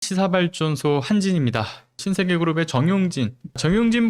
시사발전소 한진입니다. 신세계그룹의 정용진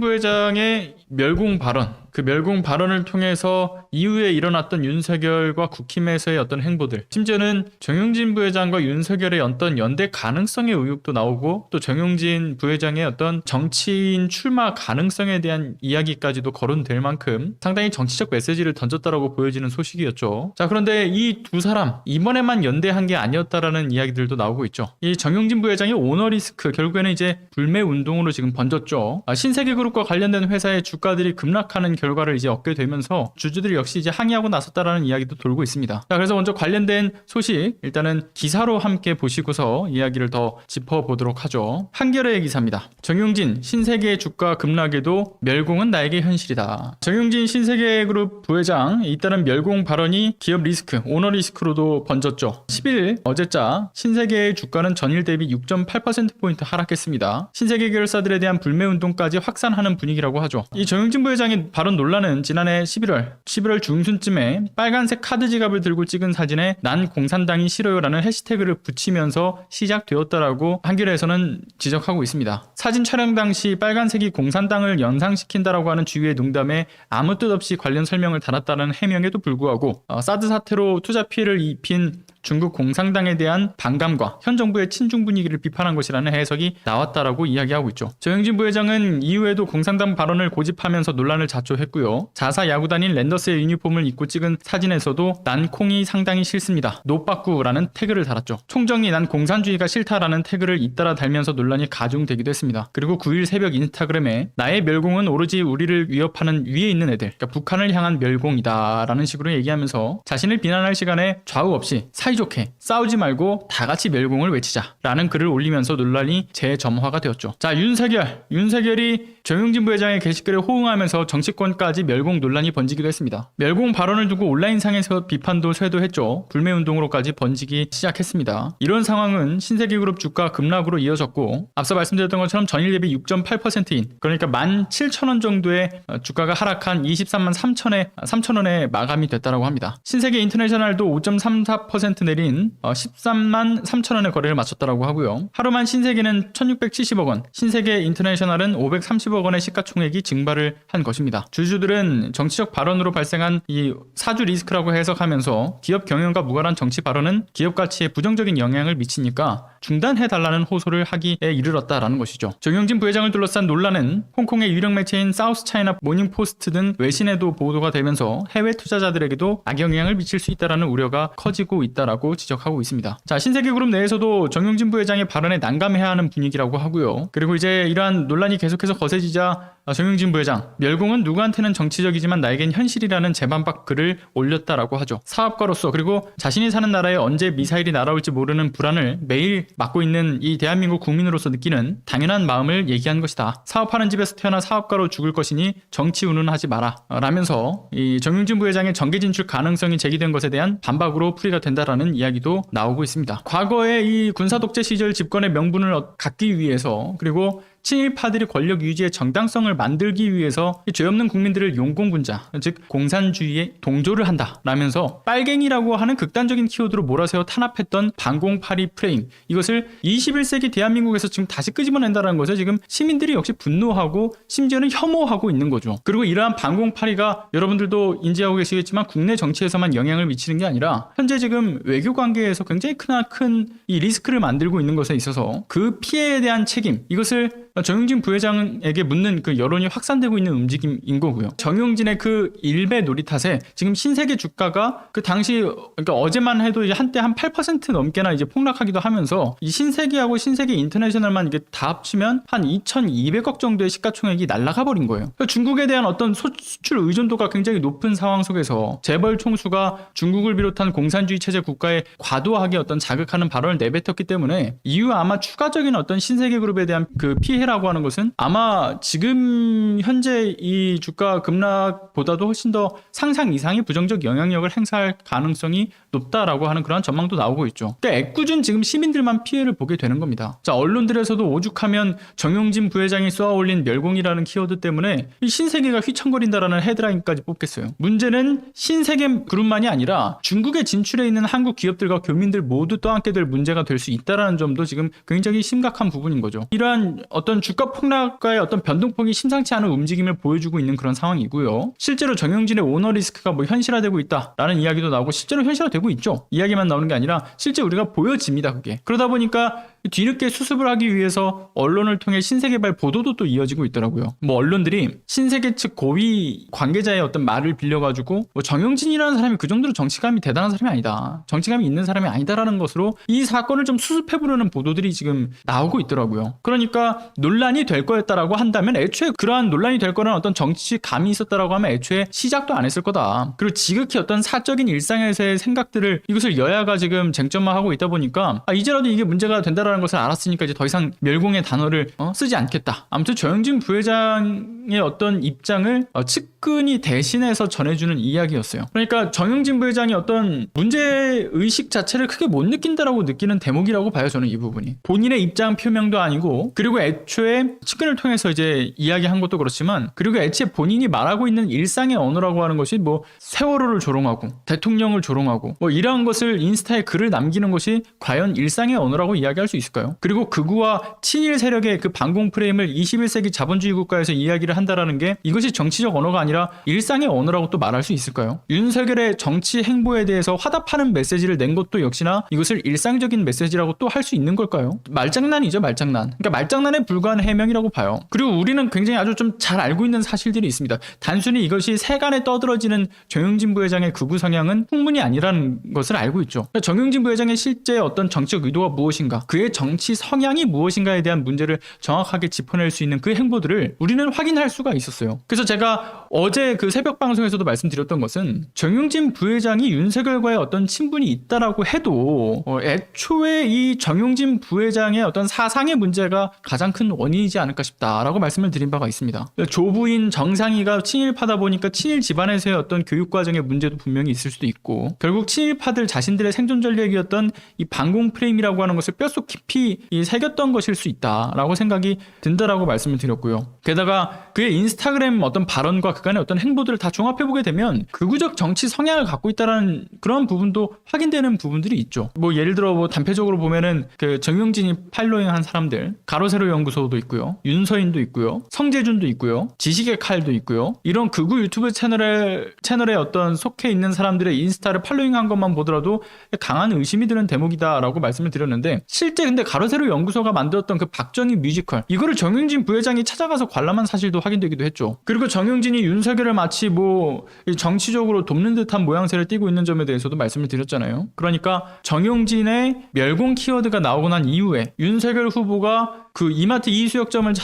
부회장의 멸공 발언, 그 멸공 발언을 통해서 이후에 일어났던 윤석열과 국힘에서의 어떤 행보들, 심지어는 정용진 부회장과 윤석열의 어떤 연대 가능성의 의혹도 나오고, 또 정용진 부회장의 어떤 정치인 출마 가능성에 대한 이야기까지도 거론될 만큼 상당히 정치적 메시지를 던졌다라고 보여지는 소식이었죠. 자, 그런데 이 두 사람 이번에만 연대한 게 아니었다라는 이야기들도 나오고 있죠. 이 정용진 부회장의 오너리스크, 결국에는 이제 불매 운동으로 지금 번졌죠. 신세계그룹과 관련된 회사의 주가들이 급락하는 결과를 이제 얻게 되면서 주주들이 역시 이제 항의하고 나섰다라는 이야기도 돌고 있습니다. 자, 그래서 먼저 관련된 소식 일단은 기사로 함께 보시고서 이야기를 더 짚어보도록 하죠. 한겨레의 기사입니다. 정용진 신세계 주가 급락에도 멸공은 나에게 현실이다. 정용진 신세계그룹 부회장 잇따른 멸공 발언이 기업 리스크, 오너 리스크로도 번졌죠. 10일 어제자 신세계의 주가는 전일 대비 6.8%포인트 하락했습니다. 신세계 계열사들에 대한 불매 운동까지 확산하는 분위기라고 하죠. 이 정용진 부회장의 발언 논란은 지난해 11월 중순쯤에 빨간색 카드 지갑을 들고 찍은 사진에 난 공산당이 싫어요라는 해시태그를 붙이면서 시작되었다라고 한겨레에서는 지적하고 있습니다. 사진 촬영 당시 빨간색이 공산당을 연상시킨다라고 하는 주위의 농담에 아무 뜻 없이 관련 설명을 달았다는 해명에도 불구하고 사드 사태로 투자 피해를 입힌 중국 공산당에 대한 반감과 현 정부의 친중 분위기를 비판한 것이라는 해석이 나왔다라고 이야기하고 있죠. 정용진 부회장은 이후에도 공산당 발언을 고집하면서 논란을 자초했고요. 자사 야구단인 랜더스의 유니폼을 입고 찍은 사진에서도 난 콩이 상당히 싫습니다. 노빠꾸라는 태그를 달았죠. 총정리 난 공산주의가 싫다라는 태그를 잇따라 달면서 논란이 가중되기도 했습니다. 그리고 9일 새벽 인스타그램에 나의 멸공은 오로지 우리를 위협하는 위에 있는 애들, 그러니까 북한을 향한 멸공이다 라는 식으로 얘기하면서 자신을 비난할 시간에 좌우 없이 사이좋게 싸우지 말고 다 같이 멸공을 외치자 라는 글을 올리면서 논란이 재점화가 되었죠. 자, 윤석열이 정용진 부회장의 게시글에 호응하면서 정치권까지 멸공 논란이 번지기도 했습니다. 멸공 발언을 두고 온라인상에서 비판도 쇄도했죠. 불매운동으로까지 번지기 시작했습니다. 이런 상황은 신세계그룹 주가 급락으로 이어졌고, 앞서 말씀드렸던 것처럼 전일 대비 6.8%인 그러니까 17,000원 정도의 주가가 하락한 23만 3천원에 마감이 됐다고 합니다. 신세계 인터내셔널도 5.34% 내린 13만 3천원의 거래를 마쳤다고 하고요. 하루만 신세계는 1670억 원, 신세계 인터내셔널은 530억 원의 시가총액이 증발을 한 것입니다. 주주들은 정치적 발언으로 발생한 이 사주 리스크라고 해석하면서 기업 경영과 무관한 정치 발언은 기업 가치에 부정적인 영향을 미치니까 중단해달라는 호소를 하기에 이르렀다라는 것이죠. 정용진 부회장을 둘러싼 논란은 홍콩의 유력 매체인 사우스차이나 모닝포스트 등 외신에도 보도가 되면서 해외 투자자들에게도 악영향을 미칠 수 있다는 우려가 커지고 있다라고 지적하고 있습니다. 자, 신세계그룹 내에서도 정용진 부회장의 발언에 난감해야 하는 분위기라고 하고요. 그리고 이제 이러한 논란이 계속해서 거세지자 정용진 부회장, 멸공은 누구한테는 정치적이지만 나에겐 현실이라는 재반박 글을 올렸다라고 하죠. 사업가로서, 그리고 자신이 사는 나라에 언제 미사일이 날아올지 모르는 불안을 매일 맡고 있는 이 대한민국 국민으로서 느끼는 당연한 마음을 얘기한 것이다. 사업하는 집에서 태어나 사업가로 죽을 것이니 정치 운운하지 마라 라면서 이 정용진 부회장의 정계 진출 가능성이 제기된 것에 대한 반박으로 풀이가 된다라는 이야기도 나오고 있습니다. 과거에 이 군사 독재 시절 집권의 명분을 갖기 위해서, 그리고 친일파들이 권력 유지의 정당성을 만들기 위해서 죄 없는 국민들을 용공군자, 즉 공산주의에 동조를 한다라면서 빨갱이라고 하는 극단적인 키워드로 몰아세워 탄압했던 반공파리 프레임, 이것을 21세기 대한민국에서 지금 다시 끄집어낸다는 것에 지금 시민들이 역시 분노하고 심지어는 혐오하고 있는 거죠. 그리고 이러한 반공파리가 여러분들도 인지하고 계시겠지만 국내 정치에서만 영향을 미치는 게 아니라 현재 지금 외교 관계에서 굉장히 큰 이 리스크를 만들고 있는 것에 있어서 그 피해에 대한 책임, 이것을 정용진 부회장에게 묻는 그 여론이 확산되고 있는 움직임인 거고요. 정용진의 그 일배 놀이 탓에 지금 신세계 주가가 그 당시, 그러니까 어제만 해도 이제 한때 한 8% 넘게나 이제 폭락하기도 하면서 이 신세계하고 신세계 인터내셔널만 이게 다 합치면 한 2,200억 정도의 시가총액이 날아가 버린 거예요. 그러니까 중국에 대한 어떤 수출 의존도가 굉장히 높은 상황 속에서 재벌 총수가 중국을 비롯한 공산주의 체제 국가에 과도하게 어떤 자극하는 발언을 내뱉었기 때문에 이후 아마 추가적인 어떤 신세계그룹에 대한 그 피해라 시세라고 하는 것은 아마 지금 현재 이 주가 급락보다도 훨씬 더 상상 이상의 부정적 영향력을 행사할 가능성이 높다라고 하는 그런 전망도 나오고 있죠. 그러니까 애꿎은 지금 시민들만 피해를 보게 되는 겁니다. 자, 언론들에서도 오죽하면 정용진 부회장이 쏘아올린 멸공이라는 키워드 때문에 이 신세계가 휘청거린다라는 헤드라인까지 뽑겠어요. 문제는 신세계 그룹만이 아니라 중국에 진출해 있는 한국 기업들과 교민들 모두 떠안게 될 문제가 될 수 있다라는 점도 지금 굉장히 심각한 부분인 거죠. 이러한 어떤 주가 폭락과의 어떤 변동폭이 심상치 않은 움직임을 보여주고 있는 그런 상황이고요. 실제로 정용진의 오너 리스크가 뭐 현실화되고 있다라는 이야기도 나오고 실제로 현실화되고 있죠. 이야기만 나오는 게 아니라 실제 우리가 보여집니다. 그게. 그러다 보니까 뒤늦게 수습을 하기 위해서 언론을 통해 신세계발 보도도 또 이어지고 있더라고요. 뭐 언론들이 신세계 측 고위 관계자의 어떤 말을 빌려가지고 뭐 정용진이라는 사람이 그 정도로 정치감이 대단한 사람이 아니다. 정치감이 있는 사람이 아니다라는 것으로 이 사건을 좀 수습해보려는 보도들이 지금 나오고 있더라고요. 그러니까 논란이 될 거였다라고 한다면 애초에 그러한 논란이 될 거라는 어떤 정치감이 있었다라고 하면 애초에 시작도 안 했을 거다. 그리고 지극히 어떤 사적인 일상에서의 생각들을 이것을 여야가 지금 쟁점화하고 있다 보니까 이제라도 이게 문제가 된다라는 것을 알았으니까 이제 더 이상 멸공의 단어를 쓰지 않겠다. 아무튼 정용진 부회장의 어떤 입장을 측근이 대신해서 전해주는 이야기였어요. 그러니까 정용진 부회장이 어떤 문제의식 자체를 크게 못 느낀다라고 느끼는 대목이라고 봐요. 저는 이 부분이. 본인의 입장 표명도 아니고 그리고 애초에 측근을 통해서 이제 이야기한 것도 그렇지만 그리고 애초에 본인이 말하고 있는 일상의 언어라고 하는 것이 뭐 세월호를 조롱하고 대통령을 조롱하고 뭐 이러한 것을 인스타에 글을 남기는 것이 과연 일상의 언어라고 이야기할 수 있을까요? 그리고 극우와 친일 세력의 그 반공 프레임을 21세기 자본주의 국가에서 이야기를 한다라는 게 이것이 정치적 언어가 아니라 일상의 언어라고 또 말할 수 있을까요? 윤석열의 정치 행보에 대해서 화답하는 메시지를 낸 것도 역시나 이것을 일상적인 메시지라고 또 할 수 있는 걸까요? 말장난이죠, 말장난. 그러니까 말장난에 불과한 해명이라고 봐요. 그리고 우리는 굉장히 아주 좀 잘 알고 있는 사실들이 있습니다. 단순히 이것이 세간에 떠들어지는 정용진 부회장의 극우 성향은 풍문이 아니라는 것을 알고 있죠. 그러니까 정용진 부회장의 실제 어떤 정치적 의도가 무엇인가, 그의 정치 성향이 무엇인가에 대한 문제를 정확하게 짚어낼 수 있는 그 행보들을 우리는 확인할 수가 있었어요. 그래서 제가 어제 그 새벽 방송에서도 말씀드렸던 것은 정용진 부회장이 윤석열과의 어떤 친분이 있다라고 해도 애초에 이 정용진 부회장의 어떤 사상의 문제가 가장 큰 원인이지 않을까 싶다라고 말씀을 드린 바가 있습니다. 조부인 정상이가 친일파다 보니까 친일 집안에서의 어떤 교육 과정의 문제도 분명히 있을 수도 있고 결국 친일파들 자신들의 생존 전략이었던 이 반공 프레임이라고 하는 것을 뼛속 깊이 새겼던 것일 수 있다라고 생각이 든다라고 말씀을 드렸고요. 게다가 그의 인스타그램 어떤 발언과 그간의 어떤 행보들을 다 종합해보게 되면 극우적 정치 성향을 갖고 있다라는 그런 부분도 확인되는 부분들이 있죠. 뭐 예를 들어 뭐 단편적으로 보면은 그 정용진이 팔로잉한 사람들 가로세로 연구소도 있고요, 윤서인도 있고요, 성재준도 있고요, 지식의 칼도 있고요. 이런 극우 유튜브 채널에 어떤 속해 있는 사람들의 인스타를 팔로잉한 것만 보더라도 강한 의심이 드는 대목이다라고 말씀을 드렸는데 실제 근데 가로세로 연구소가 만들었던 그 박정희 뮤지컬 이거를 정용진 부회장이 찾아가서 관람한 사실도 확인되기도 했죠. 그리고 정용진이 윤석열을 마치 뭐 정치적으로 돕는 듯한 모양새를 띠고 있는 점에 대해서도 말씀을 드렸잖아요. 그러니까 정용진의 멸공 키워드가 나오고 난 이후에 윤석열 후보가 그 이마트 이수역점을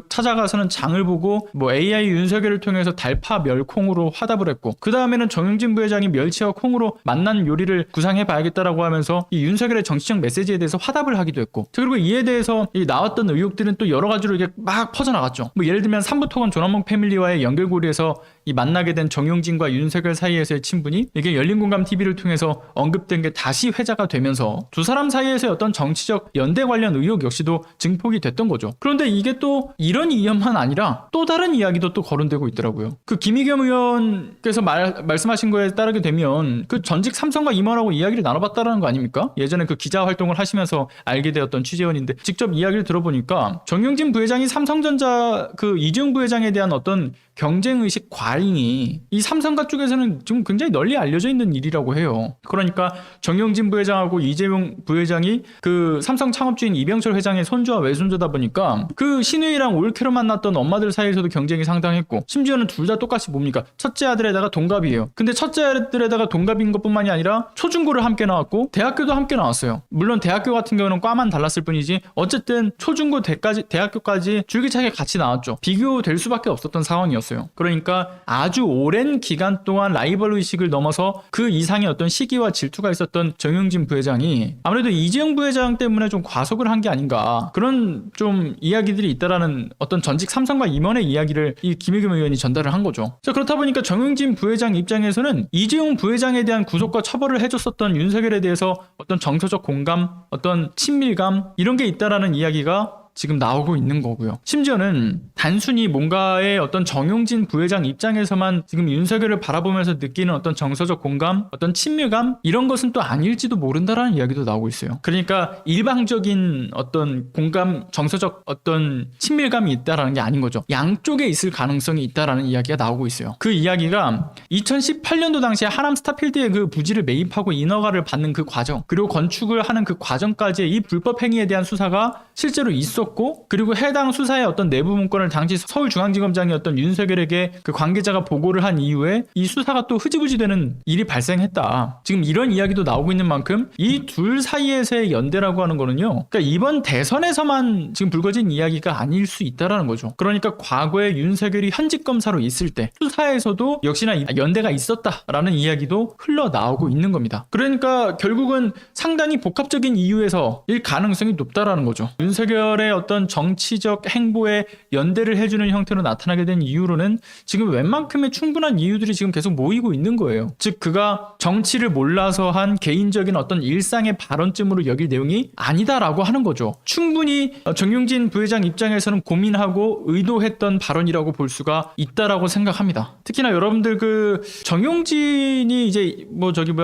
찾아가서는 장을 보고 뭐 AI 윤석열을 통해서 달파 멸콩으로 화답을 했고 그 다음에는 정용진 부회장이 멸치와 콩으로 만난 요리를 구상해봐야겠다라고 하면서 이 윤석열의 정치적 메시지에 대해서 화답을 하기도 했고 그리고 이에 대해서 이 나왔던 의혹들은 또 여러 가지로 이렇게 막 퍼져나갔죠. 뭐 예를 들면 삼부토건 조남몽 패밀리와의 연결고리에서 이 만나게 된 정용진과 윤석열 사이에서의 친분이 이게 열린공감TV를 통해서 언급된 게 다시 회자가 되면서 두 사람 사이에서의 어떤 정치적 연대 관련 의혹 역시도 증폭이 됐던 거죠. 그런데 이게 또 이런 이야기만 아니라 또 다른 이야기도 또 거론되고 있더라고요. 그 김의겸 의원께서 말씀하신 거에 따르게 되면 그 전직 삼성과 임원하고 이야기를 나눠봤다라는 거 아닙니까? 예전에 그 기자 활동을 하시면서 알게 되었던 취재원인데 직접 이야기를 들어보니까 정용진 부회장이 삼성전자 그 이재용 부회장에 대한 어떤 경쟁의식 과잉이 이 삼성가 쪽에서는 지금 굉장히 널리 알려져 있는 일이라고 해요. 그러니까 정용진 부회장하고 이재용 부회장이 그 삼성 창업주인 이병철 회장의 손주와 외손주다 보니까 그 신우이랑 올케로 만났던 엄마들 사이에서도 경쟁이 상당했고 심지어는 둘 다 똑같이 뭡니까? 첫째 아들에다가 동갑이에요. 근데 첫째 아들에다가 동갑인 것뿐만이 아니라 초중고를 함께 나왔고 대학교도 함께 나왔어요. 물론 대학교 같은 경우는 과만 달랐을 뿐이지 어쨌든 초중고 대학교까지 줄기차게 같이 나왔죠. 비교될 수밖에 없었던 상황이었어요. 그러니까 아주 오랜 기간 동안 라이벌 의식을 넘어서 그 이상의 어떤 시기와 질투가 있었던 정용진 부회장이 아무래도 이재용 부회장 때문에 좀 과속을 한 게 아닌가, 그런 좀 이야기들이 있다라는 어떤 전직 삼성과 임원의 이야기를 이 김의겸 의원이 전달을 한 거죠. 자, 그렇다 보니까 정용진 부회장 입장에서는 이재용 부회장에 대한 구속과 처벌을 해줬었던 윤석열에 대해서 어떤 정서적 공감, 어떤 친밀감, 이런 게 있다라는 이야기가 지금 나오고 있는 거고요. 심지어는 단순히 뭔가의 어떤 정용진 부회장 입장에서만 지금 윤석열을 바라보면서 느끼는 어떤 정서적 공감, 어떤 친밀감, 이런 것은 또 아닐지도 모른다라는 이야기도 나오고 있어요. 그러니까 일방적인 어떤 공감, 정서적 어떤 친밀감이 있다라는 게 아닌 거죠. 양쪽에 있을 가능성이 있다라는 이야기가 나오고 있어요. 그 이야기가 2018년도 당시에 하남 스타필드의 그 부지를 매입하고 인허가를 받는 그 과정, 그리고 건축을 하는 그 과정까지의 이 불법 행위에 대한 수사가 실제로 있었고, 그리고 해당 수사의 어떤 내부 문건을 당시 서울중앙지검장이었던 윤석열에게 그 관계자가 보고를 한 이후에 이 수사가 또 흐지부지 되는 일이 발생했다. 지금 이런 이야기도 나오고 있는 만큼 이 둘 사이에서의 연대라고 하는 거는요, 그러니까 이번 대선에서만 지금 불거진 이야기가 아닐 수 있다라는 거죠. 그러니까 과거에 윤석열이 현직 검사로 있을 때 수사에서도 역시나 연대가 있었다라는 이야기도 흘러나오고 있는 겁니다. 그러니까 결국은 상당히 복합적인 이유에서 일 가능성이 높다라는 거죠. 윤석열의 어떤 정치적 행보에 연대를 해주는 형태로 나타나게 된 이유로는 지금 웬만큼의 충분한 이유들이 지금 계속 모이고 있는 거예요. 즉 그가 정치를 몰라서 한 개인적인 어떤 일상의 발언쯤으로 여길 내용이 아니다라고 하는 거죠. 충분히 정용진 부회장 입장에서는 고민하고 의도했던 발언이라고 볼 수가 있다라고 생각합니다. 특히나 여러분들 그 정용진이 이제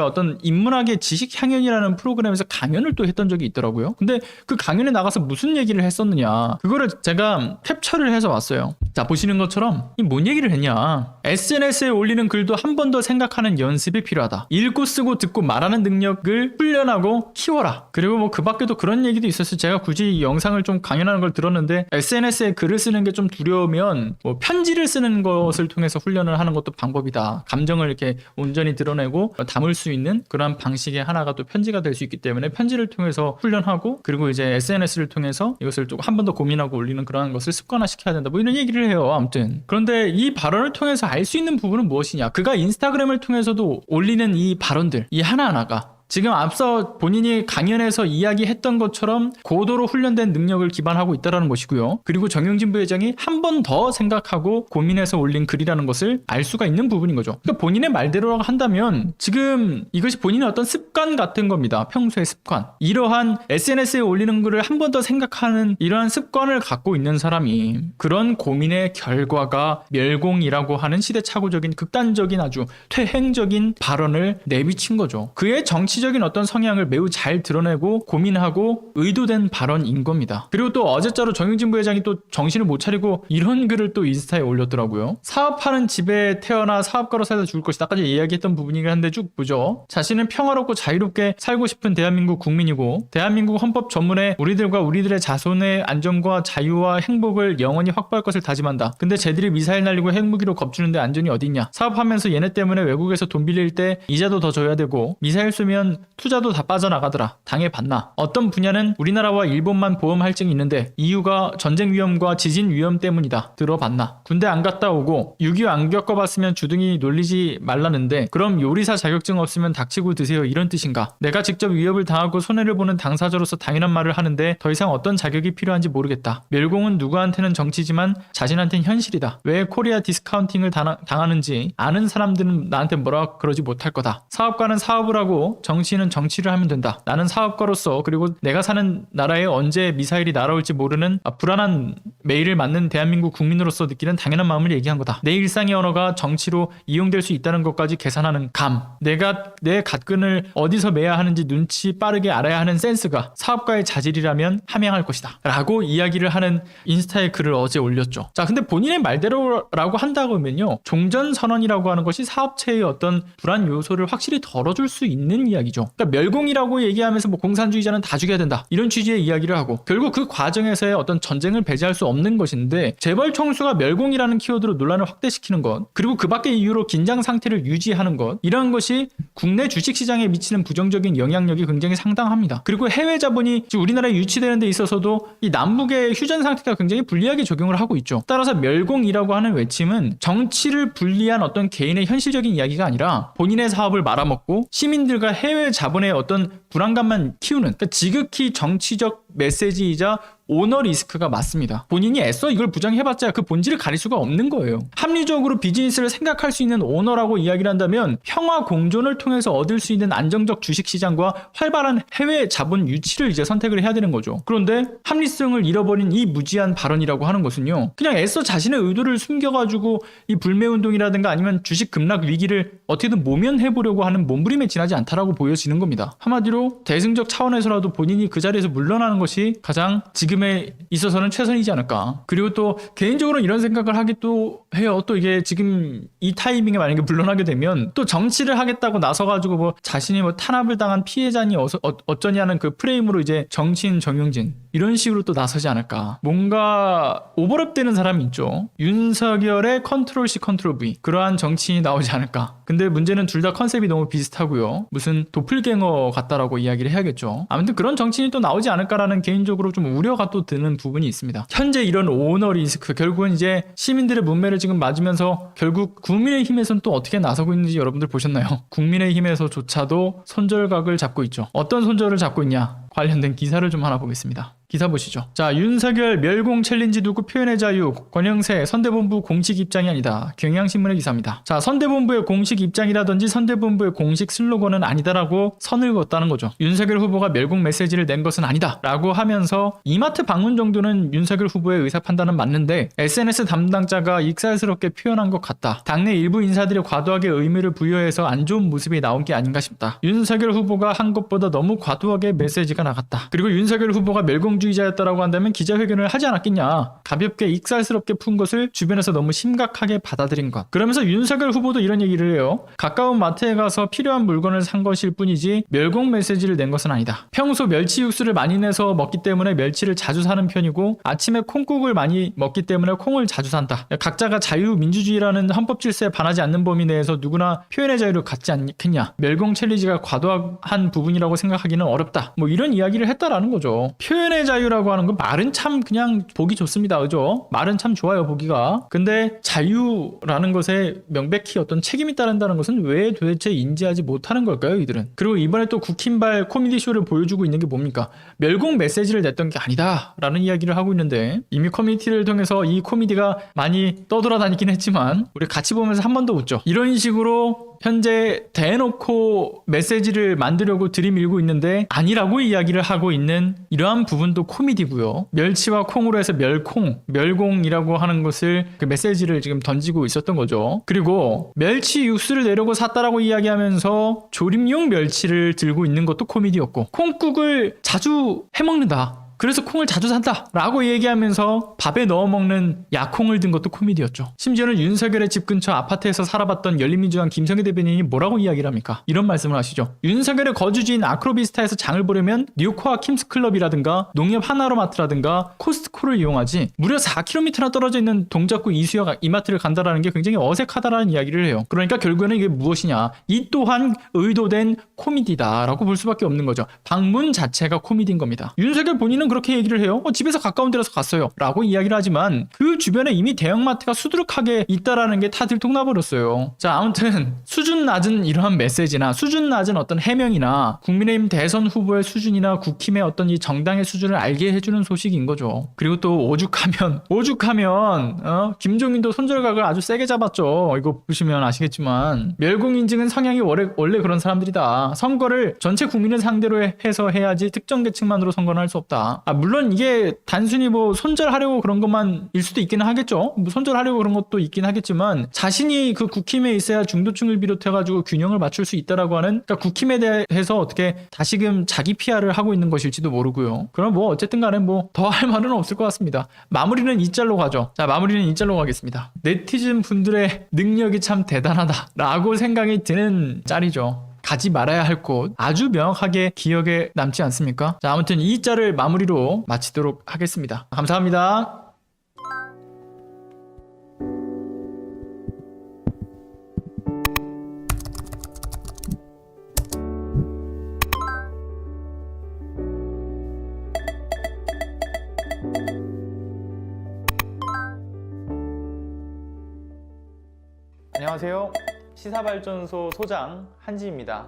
어떤 인문학의 지식향연이라는 프로그램에서 강연을 또 했던 적이 있더라고요. 근데 그 강연에 나가서 무슨 얘기를 했었느냐, 그거를 제가 캡처를 해서 왔어요. 자, 보시는 것처럼 이 뭔 얘기를 했냐, SNS에 올리는 글도 한 번 더 생각하는 연습이 필요하다. 읽고 쓰고 듣고 말하는 능력을 훈련하고 키워라. 그리고 그 밖에도 그런 얘기도 있었어요. 제가 굳이 이 영상을 좀 강연하는 걸 들었는데, SNS에 글을 쓰는 게 좀 두려우면 편지를 쓰는 것을 통해서 훈련을 하는 것도 방법이다. 감정을 이렇게 온전히 드러내고 담을 수 있는 그런 방식의 하나가 또 편지가 될 수 있기 때문에 편지를 통해서 훈련하고, 그리고 이제 SNS를 통해서 이것을 좀 한 번 더 고민하고 올리는 그런 것을 습관화시켜야 된다. 이런 얘기를 해요. 아무튼 그런데 이 발언을 통해서 알 수 있는 부분은 무엇이냐, 그가 인스타그램을 통해서도 올리는 이 발언들, 이 하나하나가 지금 앞서 본인이 강연에서 이야기했던 것처럼 고도로 훈련된 능력을 기반하고 있다는 것이고요. 그리고 정용진 부회장이 한 번 더 생각하고 고민해서 올린 글이라는 것을 알 수가 있는 부분인 거죠. 그러니까 본인의 말대로 한다면 지금 이것이 본인의 어떤 습관 같은 겁니다. 평소의 습관. 이러한 SNS에 올리는 글을 한 번 더 생각하는 이러한 습관을 갖고 있는 사람이 그런 고민의 결과가 멸공이라고 하는 시대착오적인 극단적인 아주 퇴행적인 발언을 내비친 거죠. 그의 정치적인 어떤 성향을 매우 잘 드러내고 고민하고 의도된 발언인 겁니다. 그리고 또 어제자로 정용진 부회장이 또 정신을 못 차리고 이런 글을 또 인스타에 올렸더라고요. 사업하는 집에 태어나 사업가로 살다 죽을 것이다. 아까 이야기했던 부분이긴 한데 쭉 보죠. 자신은 평화롭고 자유롭게 살고 싶은 대한민국 국민이고 대한민국 헌법 전문에 우리들과 우리들의 자손의 안전과 자유와 행복을 영원히 확보할 것을 다짐한다. 근데 쟤들이 미사일 날리고 핵무기로 겁주는데 안전이 어딨냐. 사업하면서 얘네 때문에 외국에서 돈 빌릴 때 이자도 더 줘야 되고 미사일 쏘면 투자도 다 빠져나가더라. 당해봤나. 어떤 분야는 우리나라와 일본만 보험 할증이 있는데 이유가 전쟁 위험과 지진 위험 때문이다. 들어봤나. 군대 안 갔다 오고 6.25 안 겪어봤으면 주둥이 놀리지 말라는데 그럼 요리사 자격증 없으면 닥치고 드세요. 이런 뜻인가. 내가 직접 위협을 당하고 손해를 보는 당사자로서 당연한 말을 하는데 더 이상 어떤 자격이 필요한지 모르겠다. 멸공은 누구한테는 정치지만 자신한테는 현실이다. 왜 코리아 디스카운팅을 당하는지 아는 사람들은 나한테 뭐라 그러지 못할 거다. 사업가는 사업을 하고 정치인은 정치를 하면 된다. 나는 사업가로서 그리고 내가 사는 나라에 언제 미사일이 날아올지 모르는 불안한 매일을 맞는 대한민국 국민으로서 느끼는 당연한 마음을 얘기한 거다. 내 일상의 언어가 정치로 이용될 수 있다는 것까지 계산하는 감. 내가 내 갓근을 어디서 매야 하는지 눈치 빠르게 알아야 하는 센스가 사업가의 자질이라면 함양할 것이다. 라고 이야기를 하는 인스타에 글을 어제 올렸죠. 자, 근데 본인의 말대로라고 한다고 하면요. 종전선언이라고 하는 것이 사업체의 어떤 불안 요소를 확실히 덜어줄 수 있는 이야기 이야기죠. 그러니까 멸공이라고 얘기하면서 뭐 공산주의자는 다 죽여야 된다 이런 취지의 이야기를 하고 결국 그 과정에서의 어떤 전쟁을 배제할 수 없는 것인데 재벌 총수가 멸공이라는 키워드로 논란을 확대시키는 것 그리고 그 밖의 이유로 긴장 상태를 유지하는 것 이러한 것이 국내 주식시장에 미치는 부정적인 영향력이 굉장히 상당합니다. 그리고 해외 자본이 지금 우리나라에 유치되는 데 있어서도 이 남북의 휴전 상태가 굉장히 불리하게 적용을 하고 있죠. 따라서 멸공이라고 하는 외침은 정치를 분리한 어떤 개인의 현실적인 이야기가 아니라 본인의 사업을 말아먹고 시민들과 해외 자본의 어떤 불안감만 키우는 그러니까 지극히 정치적 메시지이자 오너 리스크가 맞습니다. 본인이 애써 이걸 부정해봤자 그 본질을 가릴 수가 없는 거예요. 합리적으로 비즈니스를 생각할 수 있는 오너라고 이야기를 한다면 평화 공존을 통해서 얻을 수 있는 안정적 주식시장과 활발한 해외 자본 유치를 이제 선택을 해야 되는 거죠. 그런데 합리성을 잃어버린 이 무지한 발언이라고 하는 것은요. 그냥 애써 자신의 의도를 숨겨가지고 이 불매운동이라든가 아니면 주식 급락 위기를 어떻게든 모면해보려고 하는 몸부림에 지나지 않다라고 보여지는 겁니다. 한마디로 대승적 차원에서라도 본인이 그 자리에서 물러나는 것이 가장 지금에 있어서는 최선이지 않을까. 그리고 또 개인적으로 이런 생각을 하기도 해요. 또 이게 지금 이 타이밍에 만약에 물러나게 되면 또 정치를 하겠다고 나서가지고 뭐 자신이 뭐 탄압을 당한 피해자니 어쩌냐는 그 프레임으로 이제 정치인 정용진 이런 식으로 또 나서지 않을까. 뭔가 오버랩되는 사람이 있죠. 윤석열의 컨트롤 C 컨트롤 V 그러한 정치인이 나오지 않을까. 근데 문제는 둘 다 컨셉이 너무 비슷하고요. 무슨 도플갱어 같다라고 이야기를 해야겠죠. 아무튼 그런 정치인이 또 나오지 않을까라는 개인적으로 좀 우려가 또 드는 부분이 있습니다. 현재 이런 오너 리스크 결국은 이제 시민들의 문매를 지금 맞으면서 결국 국민의힘에서는 또 어떻게 나서고 있는지 여러분들 보셨나요? 국민의힘에서조차도 손절각을 잡고 있죠. 어떤 손절을 잡고 있냐? 관련된 기사를 좀 하나 보겠습니다. 기사 보시죠. 자, 윤석열 멸공 챌린지 두고 표현의 자유, 권영세 선대본부 공식 입장이 아니다. 경향신문의 기사입니다. 자, 선대본부의 공식 입장이라든지 선대본부의 공식 슬로건은 아니다라고 선을 그었다는 거죠. 윤석열 후보가 멸공 메시지를 낸 것은 아니다라고 하면서 이마트 방문 정도는 윤석열 후보의 의사 판단은 맞는데 SNS 담당자가 익살스럽게 표현한 것 같다. 당내 일부 인사들이 과도하게 의미를 부여해서 안 좋은 모습이 나온 게 아닌가 싶다. 윤석열 후보가 한 것보다 너무 과도하게 메시지가 나갔다. 그리고 윤석열 후보가 멸공주의자였다라고 한다면 기자회견을 하지 않았겠냐. 가볍게 익살스럽게 푼 것을 주변에서 너무 심각하게 받아들인 것. 그러면서 윤석열 후보도 이런 얘기를 해요. 가까운 마트에 가서 필요한 물건을 산 것일 뿐이지 멸공 메시지를 낸 것은 아니다. 평소 멸치 육수를 많이 내서 먹기 때문에 멸치를 자주 사는 편이고 아침에 콩국을 많이 먹기 때문에 콩을 자주 산다. 각자가 자유민주주의라는 헌법 질서에 반하지 않는 범위 내에서 누구나 표현의 자유를 갖지 않겠냐. 멸공 챌린지가 과도한 부분이라고 생각하기는 어렵다. 뭐 이런 이야기를 했다라는 거죠. 표현의 자유라고 하는 건 말은 참 그냥 보기 좋습니다. 그죠? 말은 참 좋아요, 보기가. 근데 자유라는 것에 명백히 어떤 책임이 따른다는 것은 왜 도대체 인지하지 못하는 걸까요, 이들은? 그리고 이번에 또 국힘발 코미디쇼를 보여주고 있는 게 뭡니까? 멸공 메시지를 냈던 게 아니다 라는 이야기를 하고 있는데 이미 커뮤니티를 통해서 이 코미디가 많이 떠돌아다니긴 했지만 우리 같이 보면서 한 번 더 웃죠. 이런 식으로 현재 대놓고 메시지를 만들려고 들이밀고 있는데 아니라고 이야기를 하고 있는 이러한 부분도 코미디고요. 멸치와 콩으로 해서 멸공이라고 하는 것을 그 메시지를 지금 던지고 있었던 거죠. 그리고 멸치 육수를 내려고 샀다라고 이야기하면서 조림용 멸치를 들고 있는 것도 코미디였고 콩국을 자주 해먹는다. 그래서 콩을 자주 산다 라고 얘기하면서 밥에 넣어 먹는 야콩을 든 것도 코미디였죠. 심지어는 윤석열의 집 근처 아파트에서 살아봤던 열린민주당 김성애 대변인이 뭐라고 이야기를 합니까? 이런 말씀을 하시죠. 윤석열의 거주지인 아크로비스타에서 장을 보려면 뉴코아 킴스클럽이라든가 농협 하나로마트라든가 코스트코를 이용하지 무려 4km나 떨어져 있는 동작구 이수역 이마트를 간다라는 게 굉장히 어색하다라는 이야기를 해요. 그러니까 결국에는 이게 무엇이냐. 이 또한 의도된 코미디다라고 볼 수밖에 없는 거죠. 방문 자체가 코미디인 겁니다. 윤석열 본인은 그렇게 얘기를 해요. 집에서 가까운 데라서 갔어요 라고 이야기를 하지만 그 주변에 이미 대형마트가 수두룩하게 있다라는 게 다 들통나버렸어요. 자, 아무튼 수준 낮은 이러한 메시지나 수준 낮은 어떤 해명이나 국민의힘 대선 후보의 수준이나 국힘의 어떤 이 정당의 수준을 알게 해주는 소식인 거죠. 그리고 또 오죽하면 김종인도 손절각을 아주 세게 잡았죠. 이거 보시면 아시겠지만 멸공 인증은 성향이 원래 그런 사람들이다. 선거를 전체 국민을 상대로 해서 해야지 특정 계층만으로 선거는 할 수 없다. 물론 이게 단순히 뭐 손절하려고 그런 것만일 수도 있기는 하겠죠. 뭐 손절하려고 그런 것도 있긴 하겠지만 자신이 그 국힘에 있어야 중도층을 비롯해가지고 균형을 맞출 수 있다라고 하는 그러니까 국힘에 대해서 어떻게 다시금 자기 PR을 하고 있는 것일지도 모르고요. 그럼 뭐 어쨌든 간에 뭐 더 할 말은 없을 것 같습니다. 마무리는 이 짤로 가죠. 자, 마무리는 이 짤로 가겠습니다. 네티즌 분들의 능력이 참 대단하다 라고 생각이 드는 짤이죠. 가지 말아야 할 곳 아주 명확하게 기억에 남지 않습니까? 자, 아무튼 이 자를 마무리로 마치도록 하겠습니다. 감사합니다. 안녕하세요. 시사발전소 소장 한지입니다.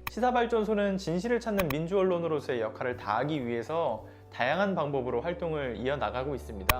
시사발전소는 진실을 찾는 민주언론으로서의 역할을 다하기 위해서 다양한 방법으로 활동을 이어나가고 있습니다.